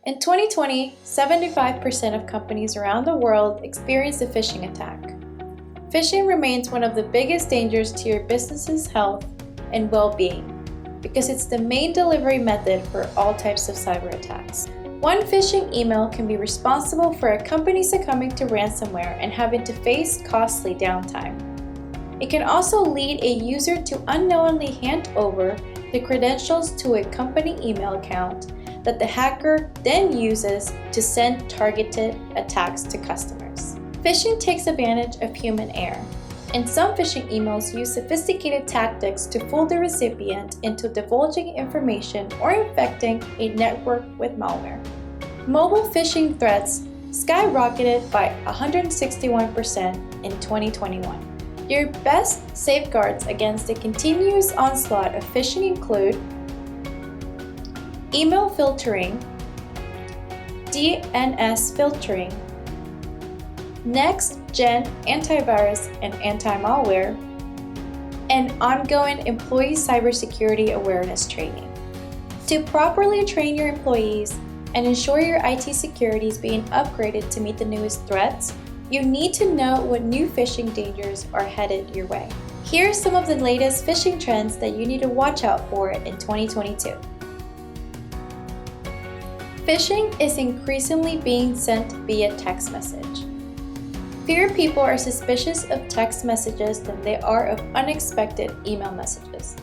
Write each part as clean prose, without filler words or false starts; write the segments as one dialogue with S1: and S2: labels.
S1: In 2020, 75% of companies around the world experienced a phishing attack. Phishing remains one of the biggest dangers to your business's health and well-being because it's the main delivery method for all types of cyber attacks. One phishing email can be responsible for a company succumbing to ransomware and having to face costly downtime. It can also lead a user to unknowingly hand over the credentials to a company email account that the hacker then uses to send targeted attacks to customers. Phishing takes advantage of human error, and some phishing emails use sophisticated tactics to fool the recipient into divulging information or infecting a network with malware. Mobile phishing threats skyrocketed by 161% in 2021. Your best safeguards against the continuous onslaught of phishing include email filtering, DNS filtering, next-gen antivirus and anti-malware, and ongoing employee cybersecurity awareness training. To properly train your employees and ensure your IT security is being upgraded to meet the newest threats, you need to know what new phishing dangers are headed your way. Here are some of the latest phishing trends that you need to watch out for in 2022. Phishing is increasingly being sent via text message. Fewer people are suspicious of text messages than they are of unexpected email messages.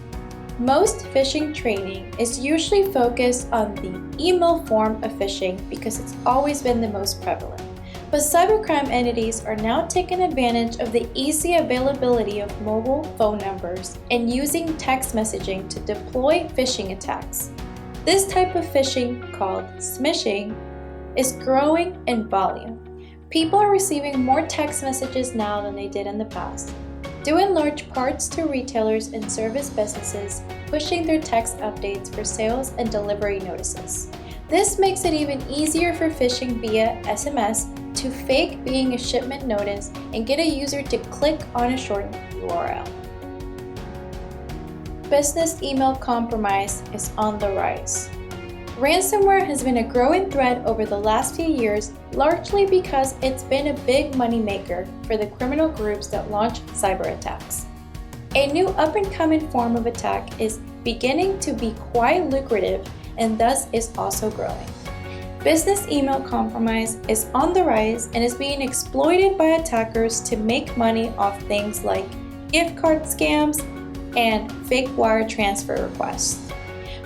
S1: Most phishing training is usually focused on the email form of phishing because it's always been the most prevalent. But cybercrime entities are now taking advantage of the easy availability of mobile phone numbers and using text messaging to deploy phishing attacks. This type of phishing, called smishing, is growing in volume. People are receiving more text messages now than they did in the past, due in large parts to retailers and service businesses pushing their text updates for sales and delivery notices. This makes it even easier for phishing via SMS to fake being a shipment notice and get a user to click on a short URL. Business email compromise is on the rise. Ransomware has been a growing threat over the last few years, largely because it's been a big moneymaker for the criminal groups that launch cyber attacks. A new up-and-coming form of attack is beginning to be quite lucrative and thus is also growing. Business email compromise is on the rise and is being exploited by attackers to make money off things like gift card scams and fake wire transfer requests.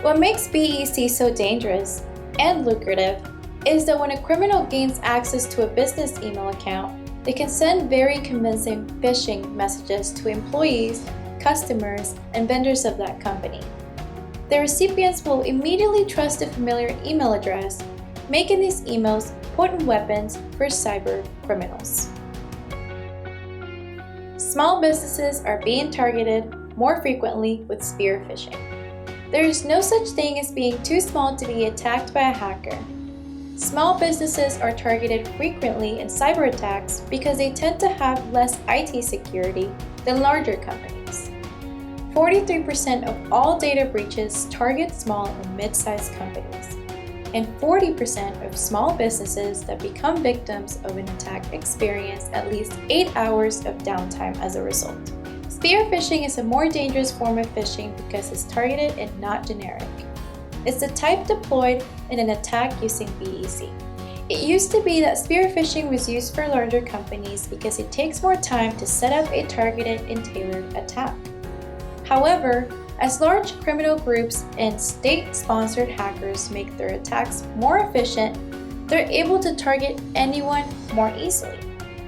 S1: What makes BEC so dangerous and lucrative is that when a criminal gains access to a business email account, they can send very convincing phishing messages to employees, customers, and vendors of that company. The recipients will immediately trust a familiar email address, making these emails potent weapons for cyber criminals. Small businesses are being targeted more frequently with spear phishing. There is no such thing as being too small to be attacked by a hacker. Small businesses are targeted frequently in cyber attacks because they tend to have less IT security than larger companies. 43% of all data breaches target small and mid-sized companies, and 40% of small businesses that become victims of an attack experience at least 8 hours of downtime as a result. Spear phishing is a more dangerous form of phishing because it's targeted and not generic. It's the type deployed in an attack using BEC. It used to be that spear phishing was used for larger companies because it takes more time to set up a targeted and tailored attack. However, as large criminal groups and state-sponsored hackers make their attacks more efficient, they're able to target anyone more easily.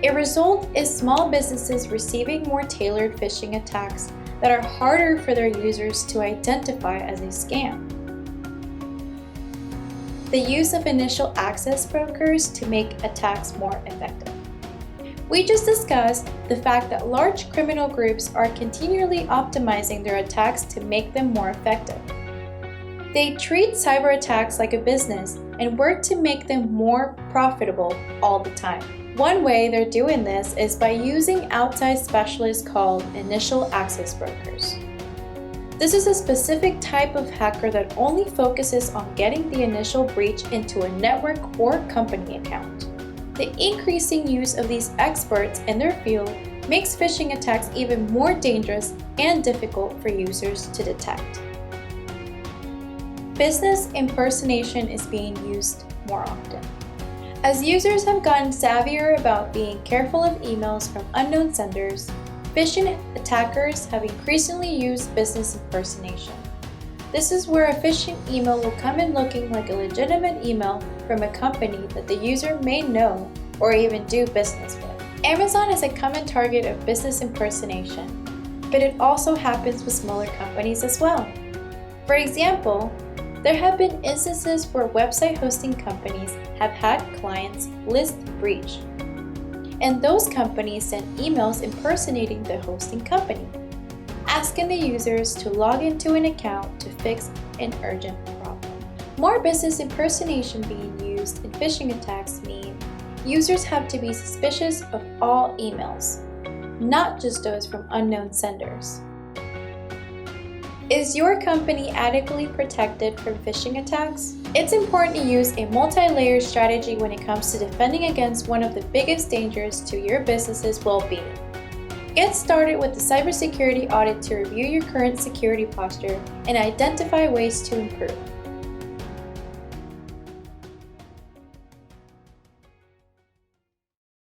S1: A result is small businesses receiving more tailored phishing attacks that are harder for their users to identify as a scam. The use of initial access brokers to make attacks more effective. We just discussed the fact that large criminal groups are continually optimizing their attacks to make them more effective. They treat cyber attacks like a business and work to make them more profitable all the time. One way they're doing this is by using outside specialists called initial access brokers. This is a specific type of hacker that only focuses on getting the initial breach into a network or company account. The increasing use of these experts in their field makes phishing attacks even more dangerous and difficult for users to detect. Business impersonation is being used more often. As users have gotten savvier about being careful of emails from unknown senders, phishing attackers have increasingly used business impersonation. This is where a phishing email will come in looking like a legitimate email from a company that the user may know or even do business with. Amazon is a common target of business impersonation, but it also happens with smaller companies as well. For example, there have been instances where website hosting companies have had clients list breached, and those companies sent emails impersonating the hosting company, asking the users to log into an account to fix an urgent problem. More business impersonation being used in phishing attacks mean users have to be suspicious of all emails, not just those from unknown senders. Is your company adequately protected from phishing attacks? It's important to use a multi-layered strategy when it comes to defending against one of the biggest dangers to your business's well-being. Get started with the cybersecurity audit to review your current security posture and identify ways to improve.